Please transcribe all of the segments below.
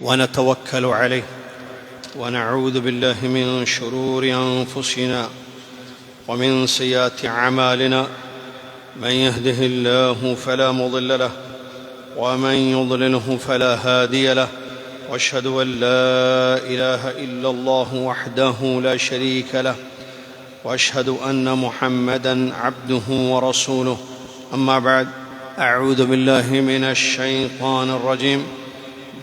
ونتوكل عليه ونعوذ بالله من شرور أنفسنا ومن سيئات أعمالنا من يهده الله فلا مضل له ومن يضلله فلا هادي له واشهد أن لا إله إلا الله وحده لا شريك له واشهد أن محمدًا عبده ورسوله أما بعد أعوذ بالله من الشيطان الرجيم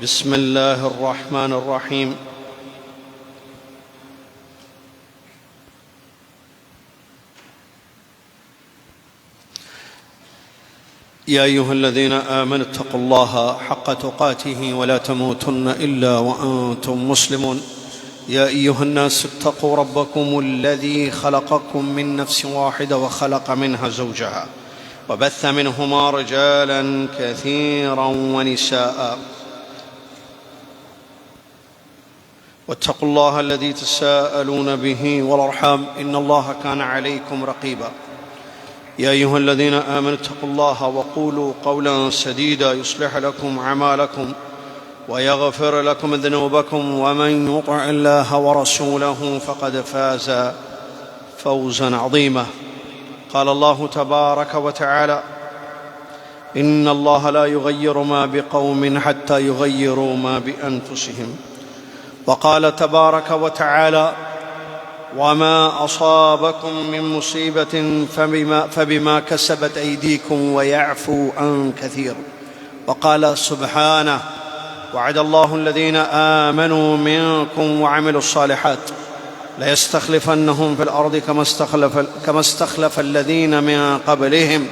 بسم الله الرحمن الرحيم يا أيها الذين آمنوا اتقوا الله حق تقاته ولا تموتن إلا وأنتم مسلمون يا أيها الناس اتقوا ربكم الذي خلقكم من نفس واحدة وخلق منها زوجها وبث منهما رجالا كثيرا ونساء واتقوا الله الذي تساءلون به والأرحام إن الله كان عليكم رقيبا يا أيها الذين آمنوا اتقوا الله وقولوا قولا سديدا يصلح لكم أعمالكم ويغفر لكم ذنوبكم ومن يطع الله ورسوله فقد فاز فوزا عظيما قال الله تبارك وتعالى إن الله لا يغير ما بقوم حتى يغيروا ما بأنفسهم وقال تبارك وتعالى وما أصابكم من مصيبة فبما كسبت أيديكم ويعفو عن كثير وقال سبحانه وعد الله الذين آمنوا منكم وعملوا الصالحات ليستخلفنهم في الأرض كما استخلف الذين من قبلهم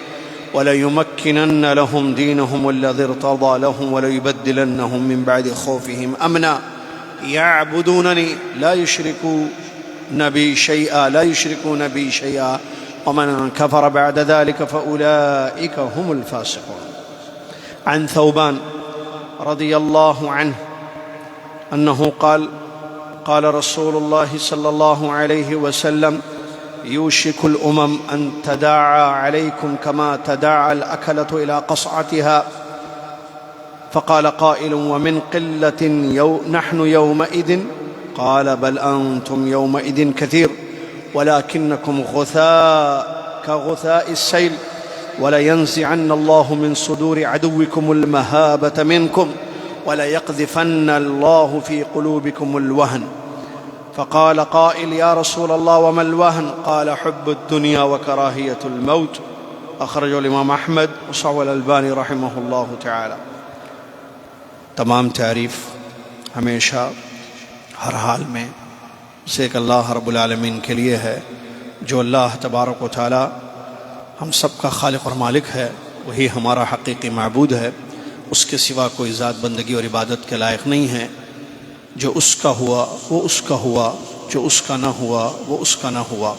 وليمكنن لهم دينهم الذي ارتضى لهم وليبدلنهم من بعد خوفهم أمنا يعبدونني لا يشركون بي شيئا ومن كفر بعد ذلك فأولئك هم الفاسقون. عن ثوبان رضي الله عنه أنه قال قال رسول الله صلى الله عليه وسلم يوشك الأمم أن تداعى عليكم كما تداعى الأكلة إلى قصعتها فقال قائل ومن قلة نحن يومئذ قال بل أنتم يومئذ كثير ولكنكم غثاء كغثاء السيل ولينزعن الله من صدور عدوكم المهابة منكم وليقذفن الله في قلوبكم الوهن فقال قائل يا رسول الله وما الوهن قال حب الدنيا وكراهية الموت أخرجه الإمام أحمد وصححه الألباني رحمه الله تعالى. تمام تعریف ہمیشہ ہر حال میں ایک اللہ رب العالمین کے لیے ہے جو اللہ تبارک و تعالی ہم سب کا خالق اور مالک ہے، وہی ہمارا حقیقی معبود ہے، اس کے سوا کوئی ذات بندگی اور عبادت کے لائق نہیں ہے. جو اس کا ہوا وہ اس کا ہوا، جو اس کا نہ ہوا وہ اس کا نہ ہوا.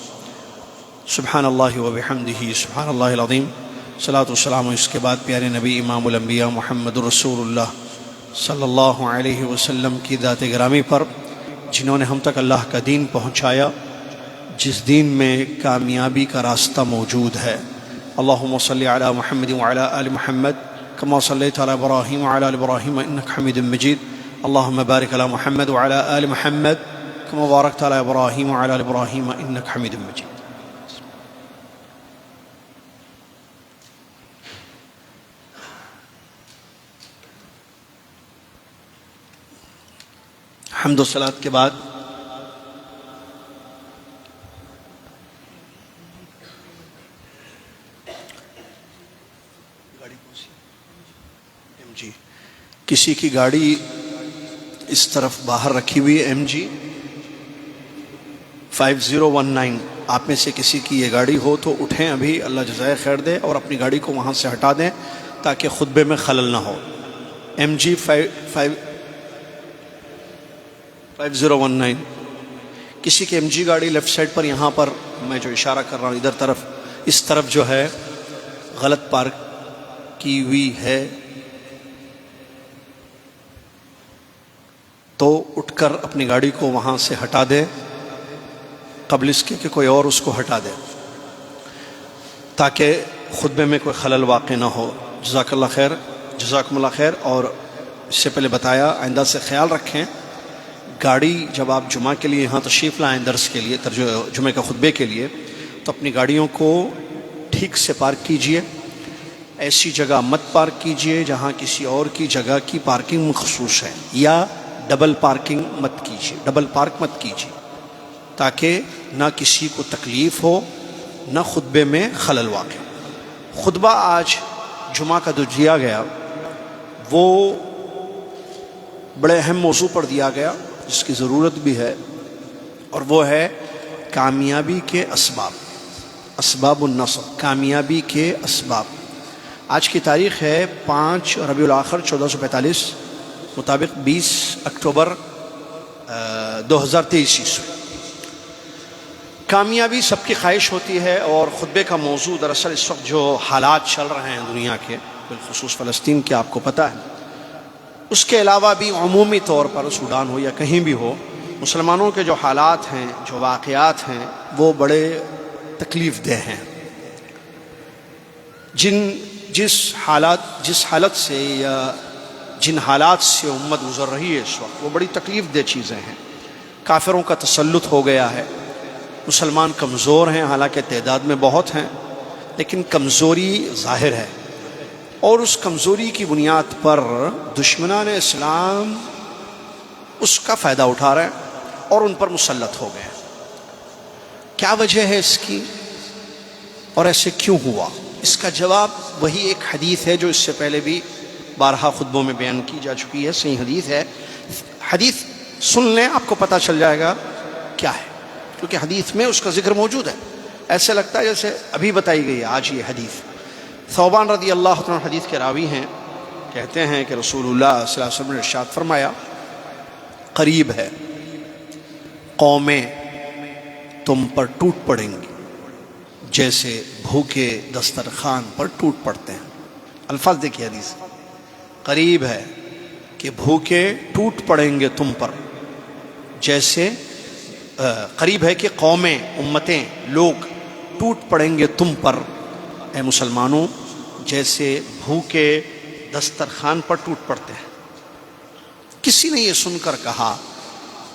سبحان اللہ و بحمدہ سبحان اللہ العظیم. صلاۃ والسلام اس کے بعد پیارے نبی امام الانبیاء محمد رسول اللہ صلی اللہ علیہ وسلم کی ذات گرامی پر، جنہوں نے ہم تک اللہ کا دین پہنچایا، جس دین میں کامیابی کا راستہ موجود ہے. اللہم صلی علی محمد وعلی آل محمد کما صلیت علی ابراہیم وعلی آل ابراہیم انک حمید مجید. اللہم بارک علی محمد وعلی آل محمد کما بارکت علی ابراہیم وعلی آل ابراہیم انک حمید مجید. حمد و صلات کے بعد کسی کی گاڑی اس طرف باہر رکھی ہوئی ہے MG 5019. آپ میں سے کسی کی یہ گاڑی ہو تو اٹھیں ابھی، اللہ جزائے خیر دے، اور اپنی گاڑی کو وہاں سے ہٹا دیں تاکہ خطبے میں خلل نہ ہو. MG 5019. کسی کی MG گاڑی لیفٹ سائڈ پر، یہاں پر میں جو اشارہ کر رہا ہوں ادھر طرف، اس طرف جو ہے غلط پارک کی ہوئی ہے، تو اٹھ کر اپنی گاڑی کو وہاں سے ہٹا دے قبل اس کے کہ کوئی اور اس کو ہٹا دے، تاکہ خطبے میں کوئی خلل واقع نہ ہو. جزاک اللہ خیر، جزاکم اللہ خیر. اور اس سے پہلے بتایا، آئندہ سے خیال رکھیں، گاڑی جب آپ جمعہ کے لیے یہاں تشریف لائیں درس کے لیے، جمعہ کے خطبے کے لیے، تو اپنی گاڑیوں کو ٹھیک سے پارک کیجئے. ایسی جگہ مت پارک کیجئے جہاں کسی اور کی جگہ کی پارکنگ مخصوص ہے، یا ڈبل پارکنگ مت کیجئے، ڈبل پارک مت کیجئے، تاکہ نہ کسی کو تکلیف ہو نہ خطبے میں خلل واقع. خطبہ آج جمعہ کا جو دیا گیا وہ بڑے اہم موضوع پر دیا گیا جس کی ضرورت بھی ہے، اور وہ ہے کامیابی کے اسباب، اسباب النصر، کامیابی کے اسباب. آج کی تاریخ ہے 5 ربیع الاخر 1445 مطابق 20 اکتوبر 2023 عیسوی. کامیابی سب کی خواہش ہوتی ہے، اور خطبے کا موضوع دراصل اس وقت جو حالات چل رہے ہیں دنیا کے، بالخصوص فلسطین کے، آپ کو پتہ ہے. اس کے علاوہ بھی عمومی طور پر سوڈان ہو یا کہیں بھی ہو، مسلمانوں کے جو حالات ہیں، جو واقعات ہیں، وہ بڑے تکلیف دہ ہیں. جس حالت سے یا جن حالات سے امت گزر رہی ہے اس وقت، وہ بڑی تکلیف دہ چیزیں ہیں. کافروں کا تسلط ہو گیا ہے، مسلمان کمزور ہیں، حالانکہ تعداد میں بہت ہیں، لیکن کمزوری ظاہر ہے، اور اس کمزوری کی بنیاد پر دشمنان اسلام اس کا فائدہ اٹھا رہے ہیں اور ان پر مسلط ہو گئے. کیا وجہ ہے اس کی، اور ایسے کیوں ہوا؟ اس کا جواب وہی ایک حدیث ہے جو اس سے پہلے بھی بارہا خطبوں میں بیان کی جا چکی ہے، صحیح حدیث ہے. حدیث سن لیں، آپ کو پتہ چل جائے گا کیا ہے، کیونکہ حدیث میں اس کا ذکر موجود ہے. ایسے لگتا ہے جیسے ابھی بتائی گئی ہے آج یہ حدیث. ثوبان رضی اللہ عنہ حدیث کے راوی ہیں، کہتے ہیں کہ رسول اللہ صلی اللہ علیہ وسلم نے ارشاد فرمایا، قریب ہے قومیں تم پر ٹوٹ پڑیں گی جیسے بھوکے دسترخوان پر ٹوٹ پڑتے ہیں. الفاظ دیکھیے حدیث، قریب ہے کہ بھوکے ٹوٹ پڑیں گے تم پر، جیسے قریب ہے کہ قومیں، امتیں، لوگ ٹوٹ پڑیں گے تم پر اے مسلمانوں جیسے بھوکے دسترخوان پر ٹوٹ پڑتے ہیں. کسی نے یہ سن کر کہا،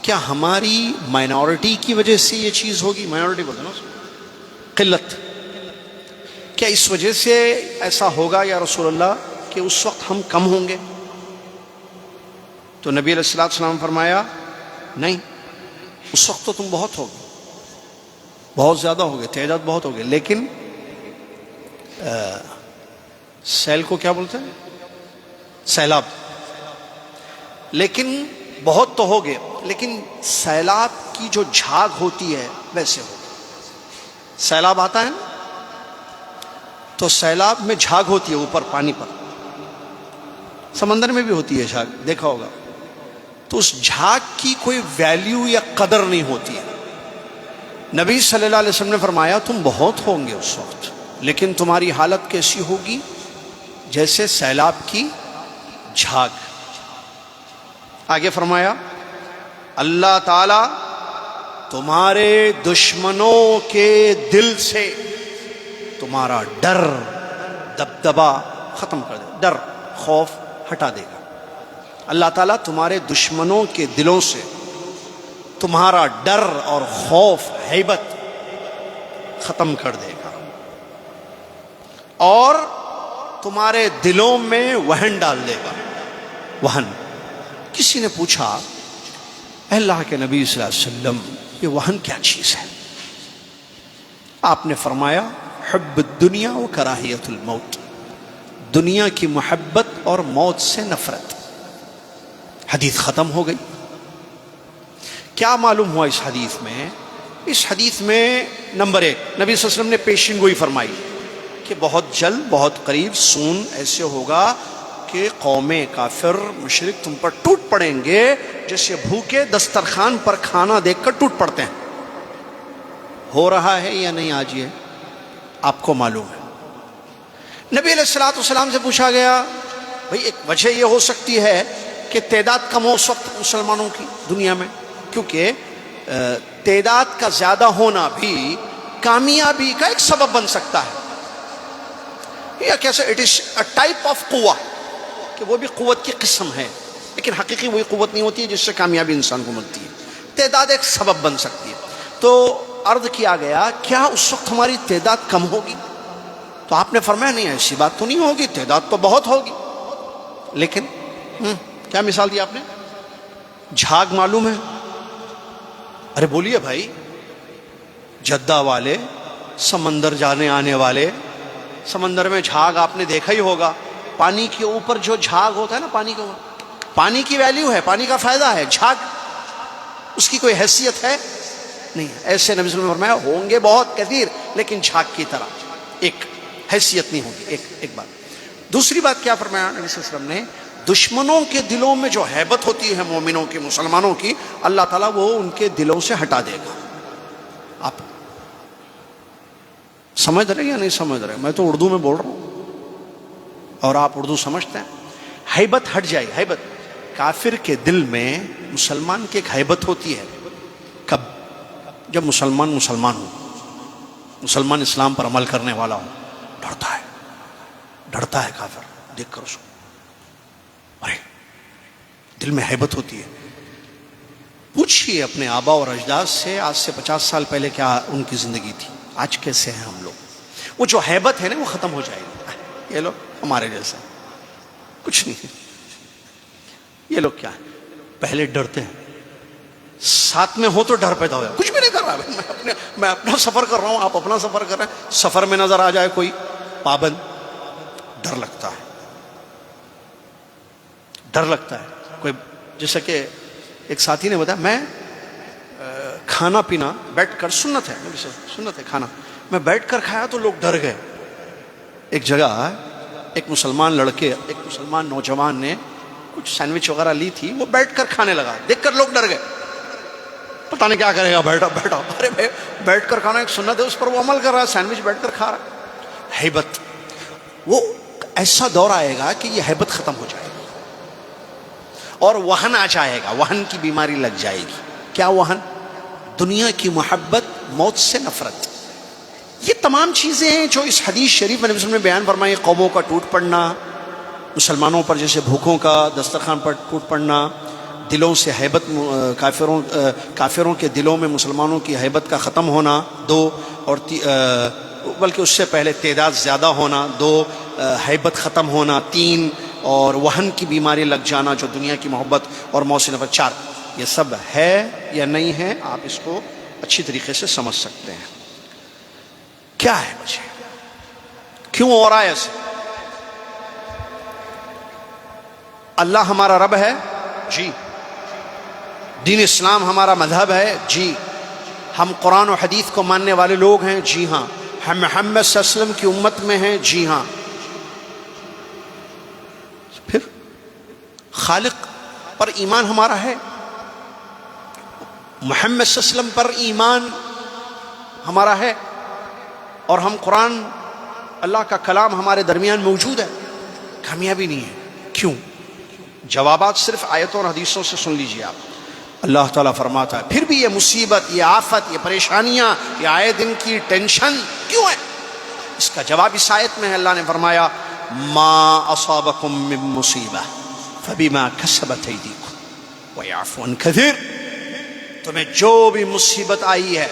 کیا ہماری مائنورٹی کی وجہ سے یہ چیز ہوگی؟ مائنورٹی بولتے نا، قلت، کیا اس وجہ سے ایسا ہوگا یا رسول اللہ کہ اس وقت ہم کم ہوں گے؟ تو نبی علیہ الصلوۃ والسلام فرمایا، نہیں، اس وقت تو تم بہت ہوگے، بہت زیادہ ہوگے، تعداد بہت ہوگے، لیکن سیل کو کیا بولتے ہیں؟ سیلاب. لیکن بہت تو ہوگے، لیکن سیلاب کی جو جھاگ ہوتی ہے ویسے ہوگی. سیلاب آتا ہے نا، تو سیلاب میں جھاگ ہوتی ہے اوپر پانی پر، سمندر میں بھی ہوتی ہے جھاگ، دیکھا ہوگا. تو اس جھاگ کی کوئی ویلیو یا قدر نہیں ہوتی ہے. نبی صلی اللہ علیہ وسلم نے فرمایا، تم بہت ہوں گے اس وقت، لیکن تمہاری حالت کیسی ہوگی؟ جیسے سیلاب کی جھاگ. آگے فرمایا، اللہ تعالی تمہارے دشمنوں کے دل سے تمہارا ڈر، دبدبا ختم کر دے گا، ڈر، خوف ہٹا دے گا. اللہ تعالیٰ تمہارے دشمنوں کے دلوں سے تمہارا ڈر اور خوف، ہیبت ختم کر دے گا، اور تمہارے دلوں میں وہن ڈال دے گا. وہن. کسی نے پوچھا، اے اللہ کے نبی صلی اللہ علیہ وسلم، یہ وہن کیا چیز ہے؟ آپ نے فرمایا، حب الدنیا و کراہیت الموت، دنیا کی محبت اور موت سے نفرت. حدیث ختم ہو گئی. کیا معلوم ہوا اس حدیث میں؟ اس حدیث میں نمبر 1، نبی صلی اللہ علیہ وسلم نے پیشین گوئی فرمائی کہ بہت جلد، بہت قریب، سون ایسے ہوگا کہ قومیں، کافر، مشرک تم پر ٹوٹ پڑیں گے جیسے بھوکے دسترخوان پر کھانا دیکھ کر ٹوٹ پڑتے ہیں. ہو رہا ہے یا نہیں آج؟ یہ آپ کو معلوم ہے. نبی علیہ الصلوۃ والسلام سے پوچھا گیا، بھئی ایک وجہ یہ ہو سکتی ہے کہ تعداد کم ہو اس وقت مسلمانوں کی دنیا میں، کیونکہ تعداد کا زیادہ ہونا بھی کامیابی کا ایک سبب بن سکتا ہے. یا کیسے it is a type of قوہ، کہ وہ بھی قوت کی قسم ہے. لیکن حقیقی وہی قوت نہیں ہوتی ہے جس سے کامیابی انسان کو ملتی ہے. تعداد ایک سبب بن سکتی ہے. تو عرض کیا گیا کیا اس وقت ہماری تعداد کم ہوگی؟ تو آپ نے فرمایا نہیں ایسی بات تو نہیں ہوگی، تعداد تو بہت ہوگی. لیکن کیا مثال دی آپ نے؟ جھاگ معلوم ہے؟ ارے بولیے بھائی. جدہ والے، سمندر جانے آنے والے، سمندر میں جھاگ آپ نے دیکھا ہی ہوگا. پانی کے اوپر جو جھاگ ہوتا ہے نا، پانی کے اوپر، پانی کی ویلیو ہے، پانی کا فائدہ ہے. جھاگ اس کی کوئی حیثیت ہے نہیں. ایسے نبی صلی اللہ علیہ وسلم نے فرمایا ہوں گے بہت کثیر، لیکن جھاگ کی طرح ایک حیثیت نہیں ہوگی. ایک بات. دوسری بات کیا فرمایا نبی صلی اللہ علیہ وسلم نے؟ دشمنوں کے دلوں میں جو ہیبت ہوتی ہے مومنوں کی، مسلمانوں کی، اللہ تعالیٰ وہ ان کے دلوں سے ہٹا دے گا. آپ سمجھ رہے یا نہیں سمجھ رہے؟ میں تو اردو میں بول رہا ہوں اور آپ اردو سمجھتے ہیں. ہیبت ہٹ جائے. ہیبت، کافر کے دل میں مسلمان کی ایک ہیبت ہوتی ہے. کب؟ جب مسلمان ہو، مسلمان اسلام پر عمل کرنے والا ہو. ڈرتا ہے کافر دیکھ کر اس کو. ارے دل میں ہیبت ہوتی ہے. پوچھئے اپنے آبا اور اجداد سے آج سے 50 سال پہلے کیا ان کی زندگی تھی، آج کیسے ہیں ہم لوگ. وہ جو ہیبت ہے نا وہ ختم ہو جائے گی. یہ لوگ ہمارے جیسے کچھ نہیں. یہ لوگ کیا ہے، پہلے ڈرتے ہیں، ساتھ میں ہو تو ڈر پیدا ہو جائے. کچھ بھی نہیں کر رہا، میں اپنا سفر کر رہا ہوں، آپ اپنا سفر کر رہے ہیں. سفر میں نظر آ جائے کوئی پابند، ڈر لگتا ہے. ڈر لگتا ہے. کوئی جیسا کہ ایک ساتھی نے بتایا، میں کھانا پینا بیٹھ کر، سنت ہے کھانا، میں بیٹھ کر کھایا تو لوگ ڈر گئے. ایک جگہ ایک مسلمان لڑکے، ایک مسلمان نوجوان نے کچھ سینڈوچ وغیرہ لی تھی، وہ بیٹھ کر کھانے لگا، دیکھ کر لوگ ڈر گئے. پتہ نہیں کیا کرے گا، بیٹھا. ارے بھائی بیٹھ کر کھانا ایک سنت ہے، اس پر وہ عمل کر رہا ہے، سینڈوچ بیٹھ کر کھا رہا ہے. ہیبت. وہ ایسا دور آئے گا کہ یہ ہیبت ختم ہو جائے گی اور وہن آ جائے گا. وہن کی بیماری لگ جائے گی. کیا وہن؟ دنیا کی محبت، موت سے نفرت. یہ تمام چیزیں ہیں جو اس حدیث شریف میں نبی صلی اللہ علیہ وسلم نے بیان فرمائی. قوموں کا ٹوٹ پڑنا، مسلمانوں پر جیسے بھوکوں کا دسترخوان پر ٹوٹ پڑنا، دلوں سے ہیبت، کافروں کے دلوں میں مسلمانوں کی ہیبت کا ختم ہونا. 2 اور بلکہ اس سے پہلے تعداد زیادہ ہونا. 2 ہیبت ختم ہونا. 3 اور وہن کی بیماری لگ جانا جو دنیا کی محبت اور موت سے نفرت. 4 یہ سب ہے یا نہیں ہے، آپ اس کو اچھی طریقے سے سمجھ سکتے ہیں. کیا ہے مجھے، کیوں ہو رہا ہے ایسے؟ اللہ ہمارا رب ہے؟ جی. دین اسلام ہمارا مذہب ہے؟ جی. ہم قرآن و حدیث کو ماننے والے لوگ ہیں؟ جی ہاں. ہم محمد صلی اللہ علیہ وسلم کی امت میں ہیں؟ جی ہاں. پھر خالق پر ایمان ہمارا ہے، محمد صلی اللہ علیہ وسلم پر ایمان ہمارا ہے، اور ہم قرآن، اللہ کا کلام ہمارے درمیان موجود ہے. کامیابی نہیں ہے. کیوں؟ جوابات صرف آیتوں اور حدیثوں سے سن لیجیے آپ. اللہ تعالیٰ فرماتا ہے پھر بھی یہ مصیبت، یہ آفت، یہ پریشانیاں، یہ آئے دن کی ٹینشن کیوں ہے؟ اس کا جواب اس آیت میں ہے. اللہ نے فرمایا ما اصابکم من مصیبہ فبما کسبت ایدیکم ویعفو عن کثیر. تمہیں جو بھی مصیبت آئی ہے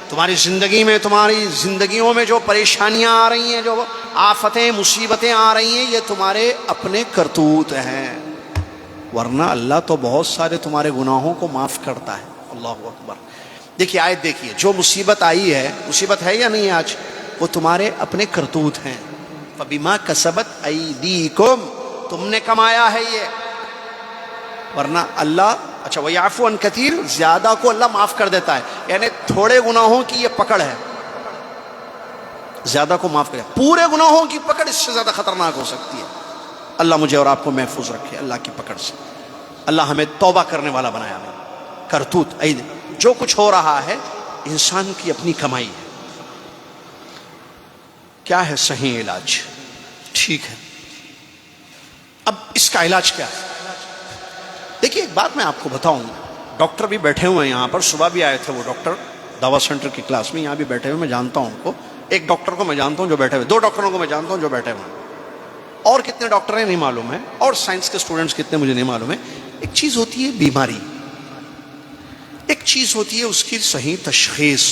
تمہاری زندگی میں، تمہاری زندگیوں میں جو پریشانیاں آ رہی ہیں، جو آفتیں، مصیبتیں آ رہی ہیں، یہ تمہارے اپنے کرتوت ہیں، ورنہ اللہ تو بہت سارے تمہارے گناہوں کو معاف کرتا ہے. اللہ اکبر. دیکھیے آیت دیکھیے، جو مصیبت آئی ہے، مصیبت ہے یا نہیں ہے آج، وہ تمہارے اپنے کرتوت ہیں. فبما کسبت ایدیکم، تم نے کمایا ہے یہ، ورنہ اللہ. اچھا ویعفو عن کثیر، زیادہ کو اللہ معاف کر دیتا ہے، یعنی تھوڑے گناہوں کی یہ پکڑ ہے، زیادہ کو معاف کرے. پورے گناہوں کی پکڑ اس سے زیادہ خطرناک ہو سکتی ہے. اللہ مجھے اور آپ کو محفوظ رکھے اللہ کی پکڑ سے. اللہ ہمیں توبہ کرنے والا بنایا. کرتوت جو کچھ ہو رہا ہے انسان کی اپنی کمائی ہے. کیا ہے صحیح علاج؟ ٹھیک ہے، اب اس کا علاج کیا ہے؟ دیکھیے ایک بات میں آپ کو بتاؤں، ڈاکٹر بھی بیٹھے ہوئے ہیں یہاں پر، صبح بھی آئے تھے وہ ڈاکٹر دعوی سینٹر کی کلاس میں، یہاں بھی بیٹھے ہوئے. میں جانتا ہوں ان کو. ایک ڈاکٹر کو میں جانتا ہوں جو بیٹھے ہوئے، 2 ڈاکٹروں کو میں جانتا ہوں جو بیٹھے ہوئے ہیں. اور کتنے ڈاکٹر ہیں نہیں معلوم ہے، اور سائنس کے اسٹوڈنٹس کتنے مجھے نہیں معلوم ہے. ایک چیز ہوتی ہے بیماری، ایک چیز ہوتی ہے اس کی صحیح تشخیص،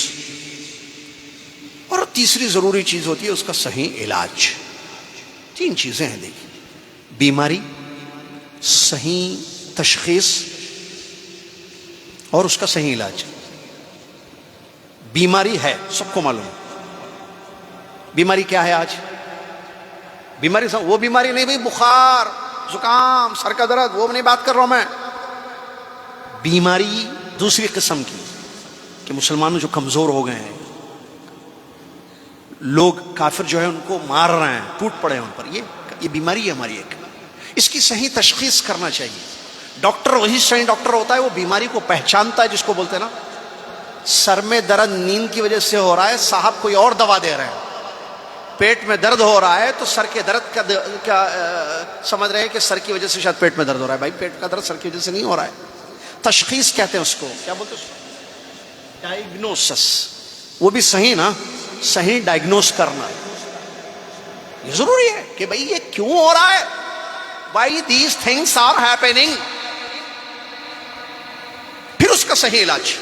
اور تیسری ضروری چیز ہوتی ہے اس کا صحیح علاج. 3 چیزیں ہیں دیکھیے، بیماری، صحیح تشخیص اور اس کا صحیح علاج. بیماری ہے، سب کو معلوم ہے. بیماری کیا ہے آج؟ بیماری وہ بیماری نہیں بھائی بخار زکام سر کا درد، وہ نہیں بات کر رہا ہوں میں. بیماری دوسری قسم کی کہ مسلمان جو کمزور ہو گئے ہیں، لوگ کافر جو ہے ان کو مار رہے ہیں، ٹوٹ پڑے ہیں ان پر، یہ بیماری ہے ہماری ایک. اس کی صحیح تشخیص کرنا چاہیے. ڈاکٹر وہی صحیح ڈاکٹر ہوتا ہے، وہ بیماری کو پہچانتا ہے، جس کو بولتے ہیں نا سر میں درد نیند کی وجہ سے ہو رہا ہے، صاحب کوئی اور دوا دے رہے ہیں. پیٹ میں درد ہو رہا ہے تو سر کے درد کا سمجھ رہے ہیں کہ سر کی وجہ سے شاید پیٹ میں درد ہو رہا ہے. بھائی پیٹ کا درد سر کی وجہ سے نہیں ہو رہا ہے. تشخیص کہتے ہیں اس کو، کیا بولتے ہیں؟ ڈائگنوسس. وہ بھی صحیح نا، صحیح ڈائگنوس کرنا یہ ضروری ہے کہ بھائی یہ کیوں ہو رہا ہے، why these things are happening. پھر اس کا صحیح علاج.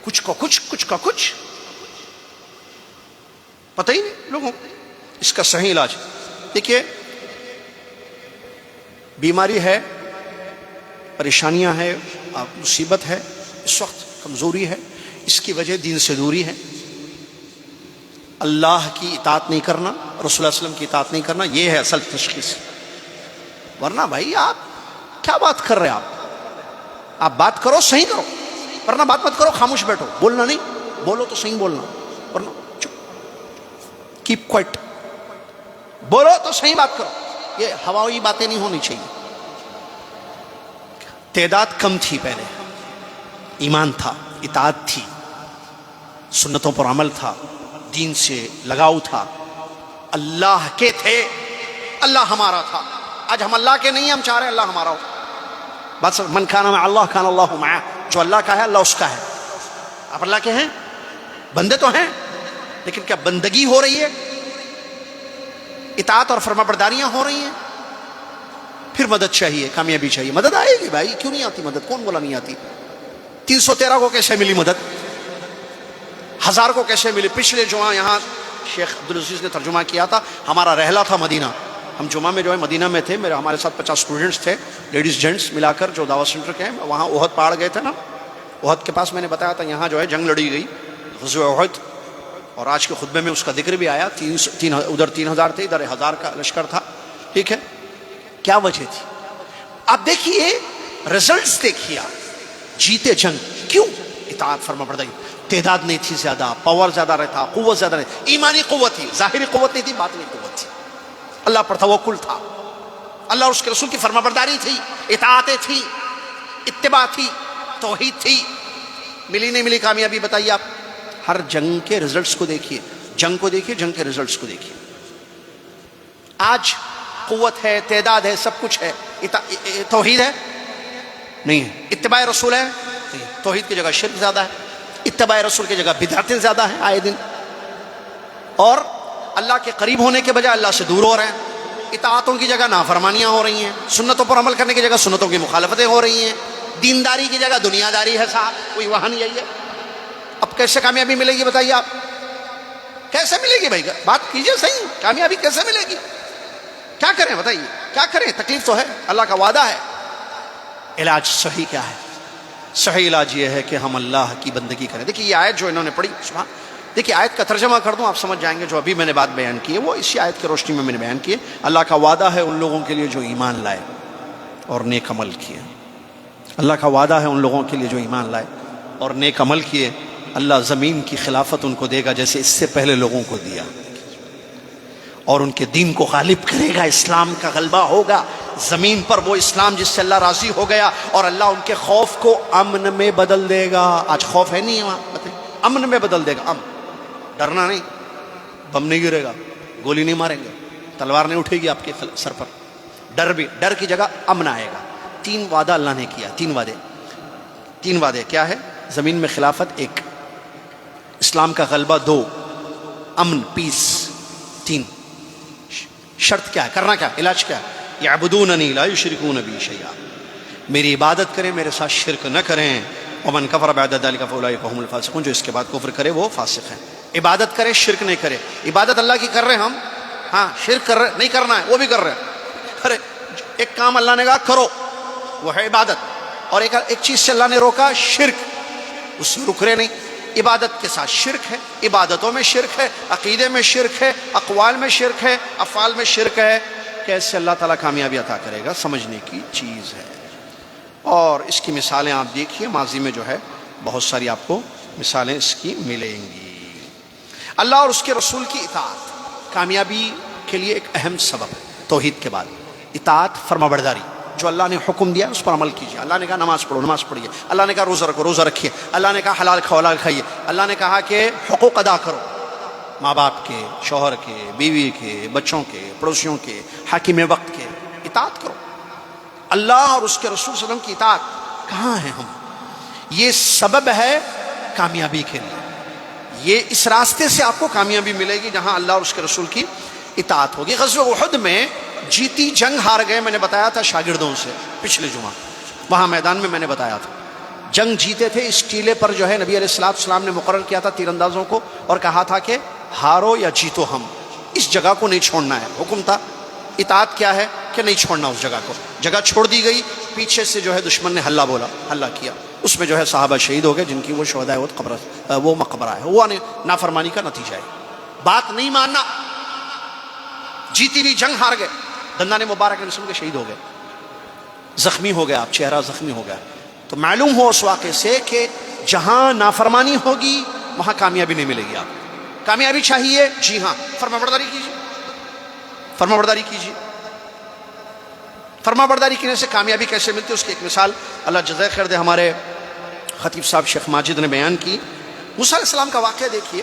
کچھ کا کچھ پتہ ہی نہیں لوگوں کو اس کا صحیح علاج. دیکھیے بیماری ہے، پریشانیاں ہیں، مصیبت ہے، اس وقت کمزوری ہے، اس کی وجہ دین سے دوری ہے، اللہ کی اطاعت نہیں کرنا، رسول اللہ صلی اللہ علیہ وسلم کی اطاعت نہیں کرنا، یہ ہے اصل تشخیص. ورنہ بھائی آپ کیا بات کر رہے ہیں؟ آپ بات کرو، صحیح کرو، ورنہ بات مت کرو، خاموش بیٹھو، بولنا نہیں، بولو تو صحیح بولنا، ورنہ چپ، کیپ کوائٹ. بولو تو صحیح بات کرو. یہ ہوائی باتیں نہیں ہونی چاہیے. تعداد کم تھی پہلے، ایمان تھا، اطاعت تھی، سنتوں پر عمل تھا، دین سے لگاؤ تھا، اللہ کے تھے، اللہ ہمارا تھا. آج ہم اللہ کے نہیں ہیں، ہم چاہ رہے ہیں اللہ ہمارا ہو. بس من کان مع اللہ کان اللہ معہ. جو اللہ کا ہے اللہ اس کا ہے. آپ اللہ کے ہیں، بندے تو ہیں، لیکن کیا بندگی ہو رہی ہے؟ اطاعت اور فرما برداریاں ہو رہی ہیں؟ پھر مدد چاہیے، کامیابی چاہیے. مدد آئے گی بھائی، کیوں نہیں آتی مدد؟ کون بولا نہیں آتی؟ 313 کو کیسے ملی مدد؟ 1000 کو کیسے ملی؟ پچھلے جمعہ یہاں شیخ عبدالعزیز نے ترجمہ کیا تھا، ہمارا رحلہ تھا مدینہ. ہم جمعہ میں جو ہے مدینہ میں تھے، ہمارے ساتھ 50 اسٹوڈنٹس تھے، لیڈیز جینٹس ملا کر، جو دعوت سینٹر کے ہیں. وہاں احد پہاڑ گئے تھے نا، احد کے پاس میں نے بتایا تھا یہاں جو ہے جنگ لڑی گئی، غزوہ احد. اور آج کے خطبے میں اس کا ذکر بھی آیا. ادھر 3000 تھے، ادھر 1000 کا لشکر تھا. ٹھیک ہے، کیا وجہ تھی؟ آپ دیکھیے رزلٹس دیکھیے، آپ جیتے جنگ کیوں؟ اطاعت فرما برداری. تعداد نہیں تھی زیادہ، پاور زیادہ رہتا، قوت زیادہ رہتی، ایمانی قوت تھی، ظاہری قوت نہیں تھی، باطنی قوت تھی. اللہ پر توکل تھا، اللہ اور اس کے رسول کی فرما برداری تھی، اطاعتیں تھی، اتباع تھی، توحید تھی. ملی نہیں ملی کامیابی؟ بتائیے آپ. ہر جنگ کے رزلٹس کو دیکھیے، جنگ کو دیکھیے، جنگ کے رزلٹس کو دیکھیے. آج قوت ہے، تعداد ہے، سب کچھ ہے، توحید ہے نہیں ہے. اتباع رسول ہے نہیں. توحید کی جگہ شرک زیادہ ہے، اتباع رسول کی جگہ بدعتیں زیادہ ہیں آئے دن. اور اللہ کے قریب ہونے کے بجائے اللہ سے دور ہو رہے ہیں. اطاعتوں کی جگہ نافرمانیاں ہو رہی ہیں، سنتوں پر عمل کرنے کی جگہ سنتوں کی مخالفتیں ہو رہی ہیں، دینداری کی جگہ دنیا داری ہے. صاحب کوئی وہاں نہیں ہے. اب کیسے کامیابی ملے گی بتائیے آپ؟ کیسے ملے گی بھائی؟ بات کیجئے صحیح، کامیابی کیسے ملے گی؟ کیا کریں بتائیے، کیا کریں؟ تکلیف تو ہے، اللہ کا وعدہ ہے. علاج صحیح کیا ہے؟ صحیح علاج یہ ہے کہ ہم اللہ کی بندگی کریں. دیکھیے یہ آیت جو انہوں نے پڑھی، سبحان، دیکھیے آیت کا ترجمہ کر دوں، آپ سمجھ جائیں گے. جو ابھی میں نے بات بیان کی ہے وہ اسی آیت کی روشنی میں نے بیان کی ہے. اللہ کا وعدہ ہے ان لوگوں کے لیے جو ایمان لائے اور نیک عمل کیے. اللہ کا وعدہ ہے ان لوگوں کے لیے جو ایمان لائے اور نیک عمل کیے. اللہ زمین کی خلافت ان کو دے گا جیسے اس سے پہلے لوگوں کو دیا، اور ان کے دین کو غالب کرے گا. اسلام کا غلبہ ہوگا زمین پر، وہ اسلام جس سے اللہ راضی ہو گیا. اور اللہ ان کے خوف کو امن میں بدل دے گا. آج خوف ہے نہیں وہاں، امن میں بدل دے گا. ڈرنا نہیں، بم نہیں گرے گا، گولی نہیں ماریں گے، تلوار نہیں اٹھے گی آپ کے سر پر. ڈر کی جگہ امن آئے گا. 3 وعدہ اللہ نے کیا، 3 وعدے کیا ہے؟ زمین میں خلافت 1، اسلام کا غلبہ 2، امن پیس 3. شرط کیا ہے, کرنا کیا, علاج کیا ہے؟ یعبدوننی لا یشرکون بی شیئا, میری عبادت کریں, میرے ساتھ شرک نہ کریں. ومن کفر بعد ذلک فاولئک هم الفاسقون, جو اس کے بعد کفر کرے وہ فاسق ہیں. عبادت کرے, شرک نہیں کرے. عبادت اللہ کی کر رہے ہیں ہم, ہاں شرک کر رہے نہیں کرنا ہے, وہ بھی کر رہے ہیں. ارے ایک کام اللہ نے کہا کرو, وہ ہے عبادت, اور ایک چیز سے اللہ نے روکا, شرک, اس سے رک رہے نہیں. عبادت کے ساتھ شرک ہے, عبادتوں میں شرک ہے, عقیدے میں شرک ہے, اقوال میں شرک ہے, افعال میں شرک ہے. کیسے اللہ تعالیٰ کامیابی عطا کرے گا, سمجھنے کی چیز ہے. اور اس کی مثالیں آپ دیکھیے, ماضی میں جو ہے بہت ساری آپ کو مثالیں اس کی ملیں گی. اللہ اور اس کے رسول کی اطاعت کامیابی کے لیے ایک اہم سبب ہے. توحید کے بعد اطاعت, فرما برداری, جو اللہ نے حکم دیا اس پر عمل کیجیے. اللہ نے کہا نماز پڑھو, نماز پڑھیے. اللہ نے کہا روزہ رکھو, روزہ رکھیے. اللہ نے کہا حلال کھاؤ, حلال کھائیے. اللہ نے کہا کہ حقوق ادا کرو, ماں باپ کے, شوہر کے, بیوی کے, بچوں کے, پڑوسیوں کے, حاکم وقت کے. اطاعت کرو. اللہ اور اس کے رسول صلی اللہ علیہ وسلم کی اطاعت کہاں ہے ہم؟ یہ سبب ہے کامیابی کے لیے. یہ اس راستے سے آپ کو کامیابی ملے گی جہاں اللہ اور اس کے رسول کی اطاعت ہوگی. غزوہ احد میں جیتی جنگ ہار گئے, میں نے بتایا تھا شاگردوں سے پچھلے جمعہ, وہاں میدان میں نے بتایا تھا. جنگ جیتے تھے, اس ٹیلے پر جو ہے نبی علیہ الصلوۃ والسلام نے مقرر کیا تھا تیر اندازوں کو, اور کہا تھا کہ ہارو یا جیتو ہم اس جگہ کو نہیں چھوڑنا ہے. حکم تھا. اطاعت کیا ہے کہ نہیں چھوڑنا اس جگہ کو. جگہ چھوڑ دی گئی, پیچھے سے جو ہے دشمن نے حلہ بولا, حلہ کیا, اس میں جو ہے صحابہ شہید ہو گئے, جن کی وہ شہداء احد قبر, وہ مقبرہ ہے. وہ نافرمانی کا نتیجہ ہے, بات نہیں ماننا. جیتی ہوئی جنگ ہار گئے, دندان مبارک نے سن کے شہید ہو گئے, زخمی ہو گیا, آپ چہرہ زخمی ہو گیا. تو معلوم ہو اس واقعے سے کہ جہاں نافرمانی ہوگی وہاں کامیابی نہیں ملے گی. آپ کامیابی چاہیے, جی ہاں, فرما برداری کیجیے, فرما برداری کیجیے. فرما برداری کرنے سے کامیابی کیسے ملتی ہے, اس کی ایک مثال اللہ جزائے خیر دے ہمارے خطیب صاحب شیخ ماجد نے بیان کی. موسیٰ علیہ السلام کا واقعہ دیکھیے,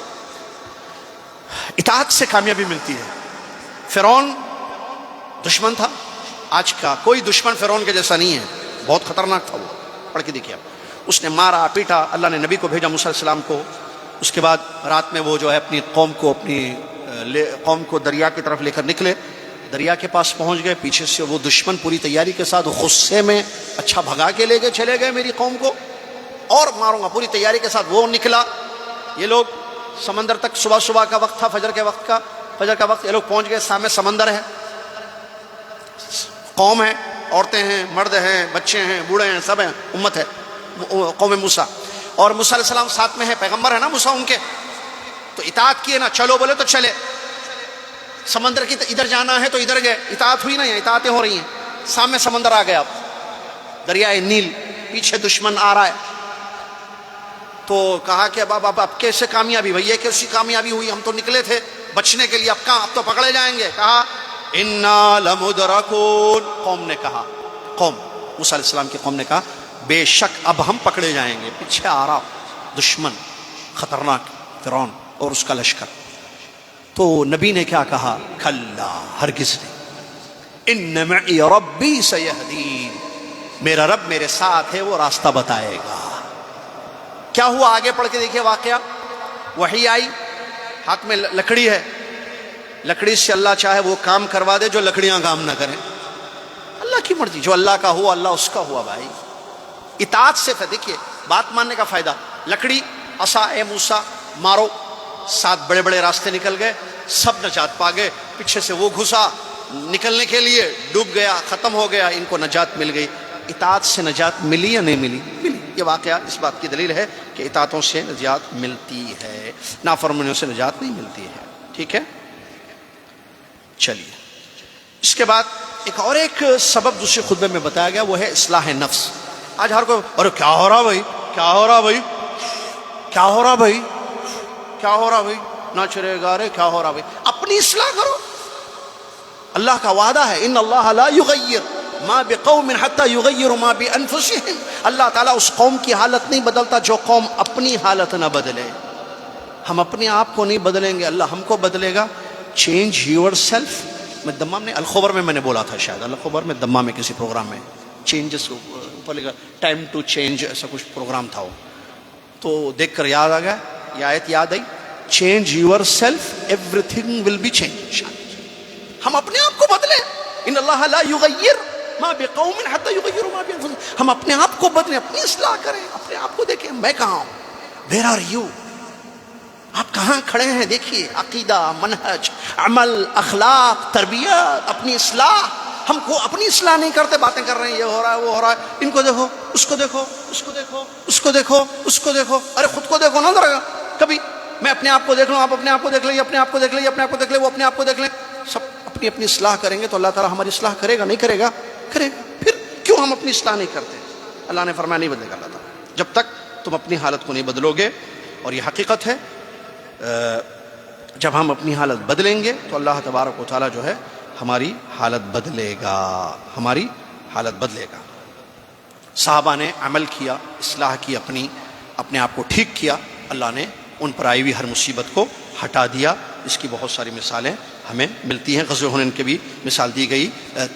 اطاعت سے کامیابی ملتی ہے. فرعون دشمن تھا, آج کا کوئی دشمن فرعون کے جیسا نہیں ہے, بہت خطرناک تھا. وہ پڑھ کے دیکھیے آپ, اس نے مارا پیٹا. اللہ نے نبی کو بھیجا موسیٰ علیہ السلام کو. اس کے بعد رات میں وہ جو ہے اپنی قوم کو دریا کی طرف لے کر نکلے. دریا کے پاس پہنچ گئے, پیچھے سے وہ دشمن پوری تیاری کے ساتھ غصے میں اچھا بھگا کے لے کے چلے گئے میری قوم کو, اور ماروں گا, پوری تیاری کے ساتھ وہ نکلا. یہ لوگ سمندر تک, صبح کا وقت تھا, فجر کا وقت, یہ لوگ پہنچ گئے. سامنے سمندر ہے, قوم ہے, عورتیں ہیں, مرد ہیں, بچے ہیں, بوڑھے ہیں, سب ہیں, امت ہے قوم موسیٰ. اور موسیٰ علیہ السلام ساتھ میں ہے, پیغمبر ہے نا موسیٰ ان کے. تو اطاعت کیے نا, چلو بولے تو چلے. سمندر کی ادھر جانا ہے تو ادھر گئے, اطاعت ہوئی نا, یا اطاعتیں ہو رہی ہیں. سامنے سمندر آ گیا, دریائے نیل, پیچھے دشمن آ رہا ہے. تو کہا کہ اب کیسے کامیابی, بھئی یہ کیسی کامیابی ہوئی, ہم تو نکلے تھے بچنے کے لیے, اب کہاں, اب تو پکڑے جائیں گے. کہا انا لمدرکون, قوم نے کہا, قوم موسیٰ علیہ السلام کی قوم نے کہا بے شک اب ہم پکڑے جائیں گے. پیچھے آ رہا دشمن خطرناک, فرعون اور اس کا لشکر. تو نبی نے کیا کہا, کلا, ہرگز نہیں, ان معی ربی سیہدین, میرا رب میرے ساتھ ہے, وہ راستہ بتائے گا. کیا ہوا آگے پڑھ کے دیکھیے واقعہ. وحی آئی, ہاتھ میں لکڑی ہے, لکڑی سے اللہ چاہے وہ کام کروا دے جو لکڑیاں کام نہ کریں. اللہ کی مرضی, جو اللہ کا ہوا اللہ اس کا ہوا. بھائی اطاعت سے دیکھیے بات ماننے کا فائدہ. لکڑی, عصا, اے موسیٰ مارو, 7 بڑے بڑے راستے نکل گئے, سب نجات پا گئے. پیچھے سے وہ گھسا نکلنے کے لیے, ڈوب گیا, ختم ہو گیا, ان کو نجات مل گئی. اطاعت سے نجات ملی یا نہیں ملی؟ ملی. یہ واقعہ اس بات کی دلیل ہے کہ اطاعتوں سے نجات ملتی ہے, نافرمانیوں سے نجات نہیں ملتی ہے. ٹھیک ہے, چلیے. اس کے بعد ایک سبب دوسرے خطبے میں بتایا گیا, وہ ہے اصلاح نفس. آج ہر کوئی, ارے کیا ہو رہا بھائی, کیا ہو رہا بھائی, کیا ہو رہا بھائی, کیا ہو رہا بھائی, نہ چرے گا رے, کیا ہو رہا بھائی. اپنی اصلاح کرو. اللہ کا وعدہ ہے, ان اللہ لا یغیر ما بقوم حتی یغیروا ما بانفسہم. اللہ تعالیٰ اس قوم کی حالت نہیں بدلتا جو قوم اپنی حالت نہ بدلے. ہم اپنے آپ کو نہیں بدلیں گے, اللہ ہم کو بدلے گا. Change yourself. میں دمام نے الخبر میں نے بولا تھا, شاید الخبر میں دمام میں کسی پروگرام میں, چینجز ٹائم ٹو چینج ایسا کچھ پروگرام تھا. وہ تو دیکھ کر یاد آ گیا, یہ آیت یاد آئی, change yourself, everything will be change. ہم اپنے آپ کو بدلیں. ان اللہ لا یغیر ما بقوم حتی یغیروا ما بانفسہم. ہم اپنے آپ کو بدلیں, اپنی اصلاح کریں, اپنے آپ کو دیکھیں میں کہاں ہوں, ویئر آر یو, آپ کہاں کھڑے ہیں. دیکھیے عقیدہ, منہج, عمل, اخلاق, تربیت, اپنی اصلاح. ہم کو اپنی اصلاح نہیں کرتے, باتیں کر رہے ہیں, یہ ہو رہا ہے وہ ہو رہا ہے, ان کو دیکھو, اس کو دیکھو, اس کو دیکھو, اس کو دیکھو, اس کو دیکھو. ارے خود کو دیکھو نا ذرا. کبھی میں اپنے آپ کو دیکھ لوں, آپ اپنے آپ کو دیکھ لیں, یہ اپنے آپ کو دیکھ لیں, یہ اپنے آپ کو دیکھ لیں, وہ اپنے آپ کو دیکھ لیں. سب اپنی اپنی اصلاح کریں گے تو اللہ تعالیٰ ہماری اصلاح کرے گا, نہیں کرے گا؟ کرے گا. پھر کیوں ہم اپنی اصلاح نہیں کرتے؟ اللہ نے فرمایا نہیں بدلے گا اللہ تعالیٰ جب تک تم اپنی حالت کو نہیں بدلو گے. اور یہ حقیقت ہے, جب ہم اپنی حالت بدلیں گے تو اللہ تبارک و تعالیٰ جو ہے ہماری حالت بدلے گا, ہماری حالت بدلے گا. صحابہ نے عمل کیا, اصلاح کی, اپنے آپ کو ٹھیک کیا, اللہ نے ان پر آئی ہوئی ہر مصیبت کو ہٹا دیا. اس کی بہت ساری مثالیں ہمیں ملتی ہیں. غزوہ حنین کی بھی مثال دی گئی.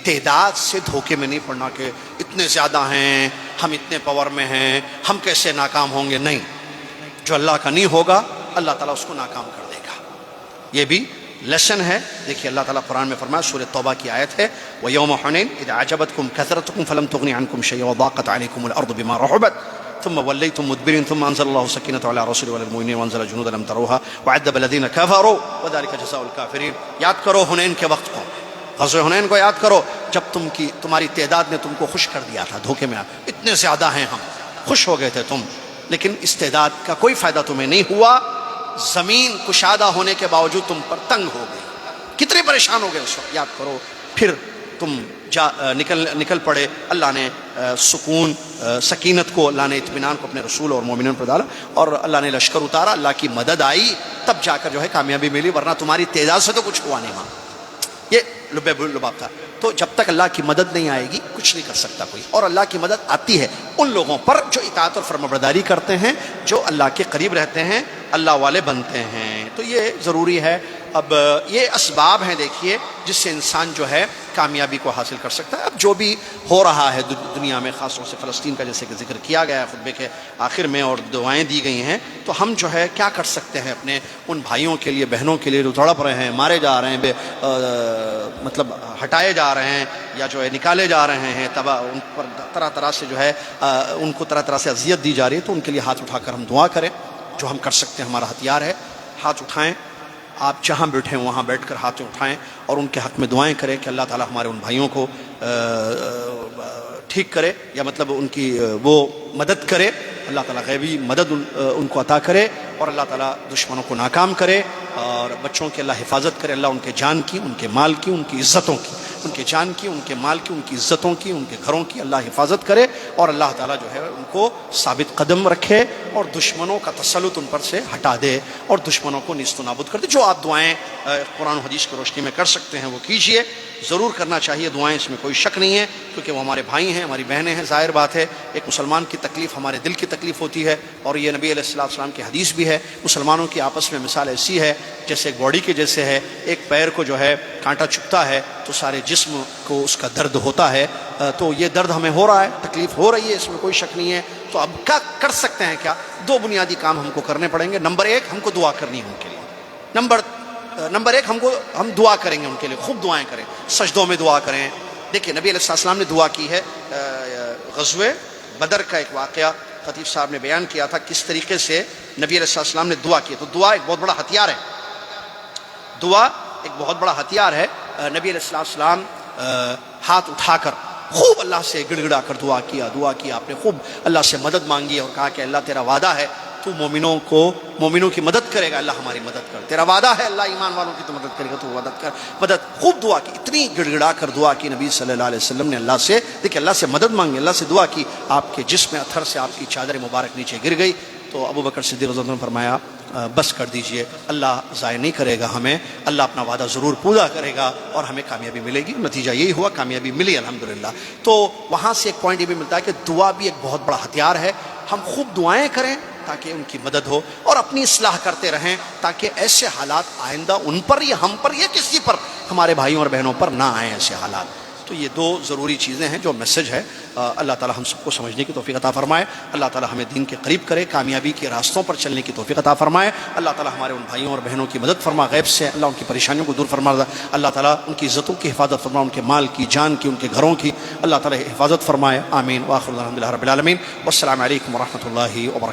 تعداد سے دھوکے میں نہیں پڑنا کہ اتنے زیادہ ہیں, ہم اتنے پاور میں ہیں, ہم کیسے ناکام ہوں گے. نہیں, جو اللہ کا نہیں ہوگا اللہ تعالیٰ اس کو ناکام کر دے گا. یہ بھی لیسن ہے. دیکھیے اللہ تعالیٰ قرآن میں فرمایا, سورہ توبہ کی آیت ہے, وَيَوْمَ حُنَيْنٍ إِذْ أَعْجَبَتْكُمْ كَثْرَتُكُمْ فَلَمْ تُغْنِ عَنْكُمْ شَيْئًا وَضَاقَتْ عَلَيْكُمُ الْأَرْضُ بِمَا رَحُبَتْ ثم وليتم مدبرين ثم انزل الله سكينته على رسوله وعلى المؤمنين وانزل جنودا لم تروها وعذب الذين كفروا وذلك جزاء الكافرين. یاد کرو حنین کے وقت کو, غزوہ حنین کو یاد کرو, جب تمہاری تعداد نے تم کو خوش کر دیا تھا, دھوکے میں اتنے زیادہ ہیں ہم, خوش ہو گئے تھے تم, لیکن استعداد کا کوئی فائدہ تمہیں نہیں ہوا. زمین کشادہ ہونے کے باوجود تم پر تنگ ہو گئی, کتنے پریشان ہو گئے اس وقت. یاد کرو, پھر تم نکل پڑے. اللہ نے سکون, سکینت کو, اللہ نے اطمینان کو اپنے رسول اور مومنین پر ڈالا, اور اللہ نے لشکر اتارا, اللہ کی مدد آئی, تب جا کر جو ہے کامیابی ملی, ورنہ تمہاری تعداد سے تو کچھ ہوا نہیں وہاں. یہ لباب تھا. تو جب تک اللہ کی مدد نہیں آئے گی کچھ نہیں کر سکتا کوئی. اور اللہ کی مدد آتی ہے ان لوگوں پر جو اطاعت اور فرمانبرداری کرتے ہیں, جو اللہ کے قریب رہتے ہیں, اللہ والے بنتے ہیں. تو یہ ضروری ہے. اب یہ اسباب ہیں دیکھیے جس سے انسان جو ہے کامیابی کو حاصل کر سکتا ہے. اب جو بھی ہو رہا ہے دنیا میں, خاص طور سے فلسطین کا جیسے کہ ذکر کیا گیا ہے خطبے کے آخر میں, اور دعائیں دی گئی ہیں, تو ہم جو ہے کیا کر سکتے ہیں اپنے ان بھائیوں کے لیے, بہنوں کے لیے جو تڑپ رہے ہیں, مارے جا رہے ہیں, مطلب ہٹائے جا رہے ہیں, یا جو ہے نکالے جا رہے ہیں, ان پر طرح طرح سے جو ہے ان کو طرح طرح سے اذیت دی جا رہی ہے. تو ان کے لیے ہاتھ اٹھا کر ہم دعا کریں, جو ہم کر سکتے ہیں, ہمارا ہتھیار ہے. ہاتھ اٹھائیں, آپ جہاں بیٹھے ہیں وہاں بیٹھ کر ہاتھ اٹھائیں اور ان کے حق میں دعائیں کریں کہ اللہ تعالیٰ ہمارے ان بھائیوں کو ٹھیک کرے, یا مطلب ان کی وہ مدد کرے. اللہ تعالیٰ غیبی مدد ان کو عطا کرے, اور اللہ تعالیٰ دشمنوں کو ناکام کرے, اور بچوں کی اللہ حفاظت کرے. اللہ ان کے جان کی, ان کے مال کی, ان کی عزتوں کی, ان کے جان کی, ان کے مال کی, ان کی عزتوں کی, ان کے گھروں کی اللہ حفاظت کرے, اور اللہ تعالیٰ جو ہے ان کو ثابت قدم رکھے, اور دشمنوں کا تسلط ان پر سے ہٹا دے, اور دشمنوں کو نیست و نابود کر دے. جو آپ دعائیں قرآن و حدیث کی روشنی میں کر سکتے ہیں وہ کیجئے, ضرور کرنا چاہیے دعائیں, اس میں کوئی شک نہیں ہے, کیونکہ وہ ہمارے بھائی ہیں, ہماری بہنیں ہیں. ظاہر بات ہے ایک مسلمان کی تکلیف ہمارے دل کی تکلیف ہوتی ہے, اور یہ نبی علیہ السلام کی حدیث بھی ہے. مسلمانوں کی آپس میں مثال ایسی ہے جیسے ایک باڈی کے جیسے ہے. ایک پیر کو جو ہے کانٹا چبھتا ہے تو سارے جسم کو اس کا درد ہوتا ہے. تو یہ درد ہمیں ہو رہا ہے, تکلیف ہو رہی ہے, اس میں کوئی شک نہیں ہے. تو اب کیا کر سکتے ہیں؟ کیا دو بنیادی کام ہم کو کرنے پڑیں گے. نمبر ایک, ہم کو دعا کرنی ہے ان کے لیے. نمبر ایک, ہم دعا کریں گے ان کے لیے, خوب دعائیں کریں, سجدوں میں دعا کریں. دیکھیں نبی علیہ السلام نے دعا کی ہے. غزوہ بدر کا ایک واقعہ خطیب صاحب نے بیان کیا تھا کس طریقے سے نبی علیہ السلام نے دعا کی. تو دعا ایک بہت بڑا ہتھیار ہے, دعا ایک بہت بڑا ہتھیار ہے. نبی علیہ السلام ہاتھ اٹھا کر خوب اللہ سے گڑ گڑا کر دعا کی. آپ نے خوب اللہ سے مدد مانگی اور کہا کہ اللہ تیرا وعدہ ہے تو مومنوں کی مدد کرے گا, اللہ ہماری مدد کر. تیرا وعدہ ہے اللہ ایمان والوں کی تو مدد کرے گا, تو مدد کر. خوب دعا کی, اتنی گڑ گڑا کر دعا کی نبی صلی اللہ علیہ وسلم نے اللہ سے. دیکھیں اللہ سے مدد مانگی, اللہ سے دعا کی. آپ کے جسم اتھر سے آپ کی چادر مبارک نیچے گر گئی. تو ابو بکر صدیق رضی اللہ عنہ نے فرمایا بس کر دیجئے, اللہ ضائع نہیں کرے گا ہمیں, اللہ اپنا وعدہ ضرور پورا کرے گا اور ہمیں کامیابی ملے گی. نتیجہ یہی ہوا, کامیابی ملی الحمدللہ. تو وہاں سے ایک پوائنٹ یہ بھی ملتا ہے کہ دعا بھی ایک بہت بڑا ہتھیار ہے. ہم خوب دعائیں کریں تاکہ ان کی مدد ہو, اور اپنی اصلاح کرتے رہیں تاکہ ایسے حالات آئندہ ان پر یا ہم پر یا کسی پر, ہمارے بھائیوں اور بہنوں پر نہ آئیں ایسے حالات. تو یہ دو ضروری چیزیں ہیں جو میسج ہے. اللہ تعالی ہم سب کو سمجھنے کی توفیق عطا فرمائے. اللہ تعالی ہمیں دین کے قریب کرے, کامیابی کے راستوں پر چلنے کی توفیق عطا فرمائے. اللہ تعالی ہمارے ان بھائیوں اور بہنوں کی مدد فرما, غیب سے اللہ ان کی پریشانیوں کو دور فرما. اللہ تعالی ان کی عزتوں کی حفاظت فرما, ان کے مال کی, جان کی, ان کے گھروں کی اللہ تعالی حفاظت فرمائے. آمین. وآخر الحمد للہ رب العالمین. والسلام علیکم ورحمۃ اللہ وبرکاتہ.